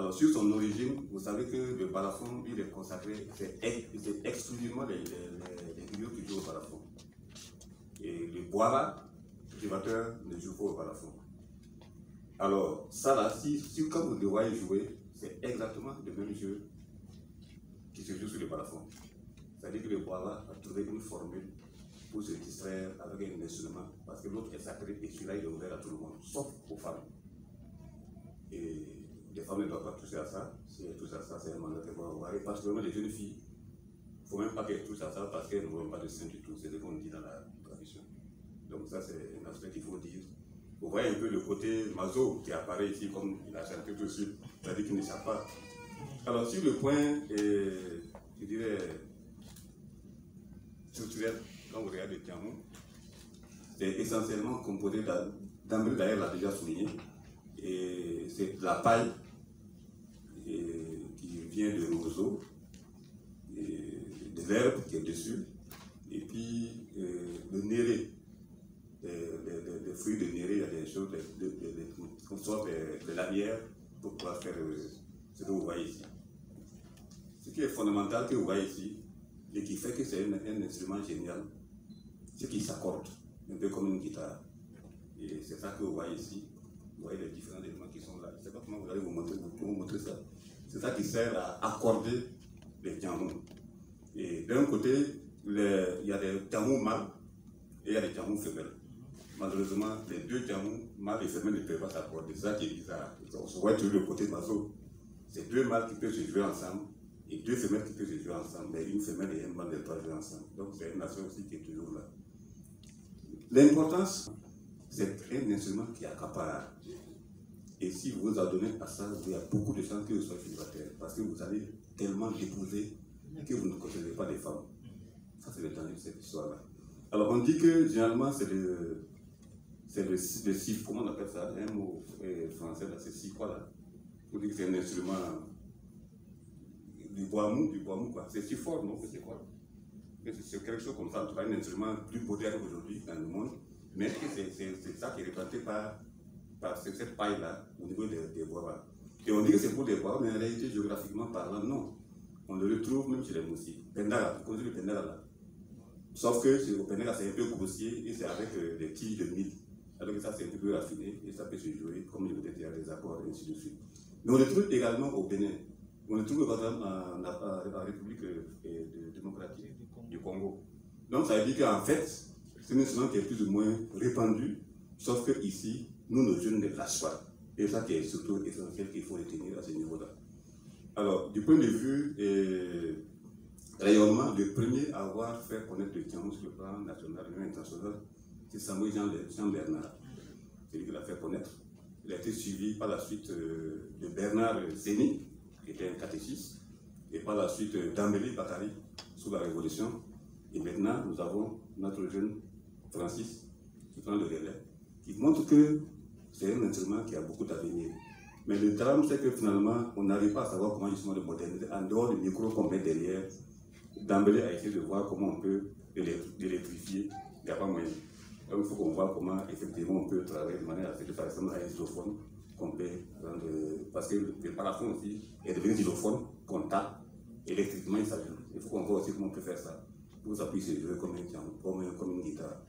Alors, sur son origine, vous savez que le balafon, il est consacré, c'est exclusivement les griots qui jouent au balafon. Et les bois-là, les cultivateurs ne jouent pas au balafon. Alors, ça là, si quand vous le voyez jouer, c'est exactement le même jeu qui se joue sur le balafon. C'est-à-dire que le bois-là a trouvé une formule pour se distraire avec un instrument, parce que l'autre est sacré et celui-là il est ouvert à tout le monde, sauf aux femmes. Et les femmes ne doivent pas toucher à ça. Si elles touchent à ça, c'est un mandat qu'elles vont avoir. Et particulièrement les jeunes filles, il ne faut même pas qu'elles touchent à ça parce qu'elles n'auront pas de sein du tout. C'est ce qu'on dit dans la tradition. Donc ça, c'est un aspect qu'il faut dire. Vous voyez un peu le côté maso qui apparaît ici, comme il a chanté tout de suite, c'est-à-dire qu'il n'échappe pas. Alors sur le point, je dirais, structurel, quand vous regardez le tiamou, c'est essentiellement composé d'André d'ailleurs l'a déjà souligné, et c'est de la paille qui vient de roseau, de l'herbe qui est dessus, et puis le néré, les fruits de néré, il y a des choses, qu'on sort de la bière pour pouvoir faire ce que vous voyez ici. Ce qui est fondamental que vous voyez ici, et qui fait que c'est un instrument génial, c'est qu'il s'accorde, un peu comme une guitare. Et c'est ça que vous voyez ici. Vous voyez les différents éléments qui sont là. Je ne sais pas comment vous allez vous montrer ça. C'est ça qui sert à accorder les tiamous. Et d'un côté, il y a des tiamous mâles et il y a des tiamous femelles. Malheureusement, les deux tiamous mâles et femelles ne peuvent pas s'accorder. C'est ça qui est bizarre. On se voit toujours le côté maso. C'est deux mâles qui peuvent se jouer ensemble et deux femelles qui peuvent se jouer ensemble. Mais une femelle et un mâle ne peuvent pas jouer ensemble. Donc c'est une aspect aussi qui est toujours là. L'importance, c'est un instrument qui accapare. Et si vous vous adonnez à ça, il y a beaucoup de chances que vous soyez célibataire. Parce que vous allez tellement l'épouser que vous ne connaissez pas les femmes. Ça, c'est le danger de cette histoire-là. Alors, on dit que généralement, c'est le sif, comment on appelle ça? Un mot français, là, c'est si quoi là? On dit que c'est un instrument du bois mou, quoi. C'est si fort, non? C'est quoi? C'est quelque chose comme ça, en tout cas, un instrument plus moderne aujourd'hui dans le monde. Mais c'est ça qui est représenté par cette paille-là, au niveau des bois. Et on dit que c'est pour des bois, mais en réalité, géographiquement parlant, non. On le retrouve même chez les moustiques. Pendara, vous connaissez le pendara là? Sauf que au pendara, c'est un peu grossier et c'est avec des tiges de mil. Alors que ça, c'est un peu plus raffiné et ça peut se jouer comme il y a des accords et ainsi de suite. Mais on le trouve également au Bénin. On le trouve par exemple en République démocratique du Congo. Donc ça veut dire qu'en fait, c'est un instrument qui est plus ou moins répandu, sauf que ici, nous, nos jeunes ne lâchent pas. Et ça qui est surtout essentiel qu'il faut retenir à ce niveau-là. Alors, du point de vue rayonnement, le premier à avoir fait connaître le tiamou sur le plan national et international, c'est Samuel Jean Bernard. C'est lui qui l'a fait connaître. Il a été suivi par la suite de Bernard Zéni, qui était un catéchiste, et par la suite d'Ambéli Bakari, sous la Révolution. Et maintenant, nous avons notre jeune Francis, qui prend le relais, qui montre que c'est un instrument qui a beaucoup d'avenir. Mais le drame, c'est que finalement, on n'arrive pas à savoir comment justement le moderniser. En dehors du micro qu'on met derrière, Dambélé a essayé de voir comment on peut l'électrifier. Il n'y a pas moyen. Donc il faut qu'on voit comment effectivement on peut travailler de manière à ce que par exemple un xylophone complet, parce que le balafon aussi est devenu xylophone qu'on tape électriquement, il s'ajoute. Il faut qu'on voit aussi comment on peut faire ça pour que ça puisse se jouer comme une guitare.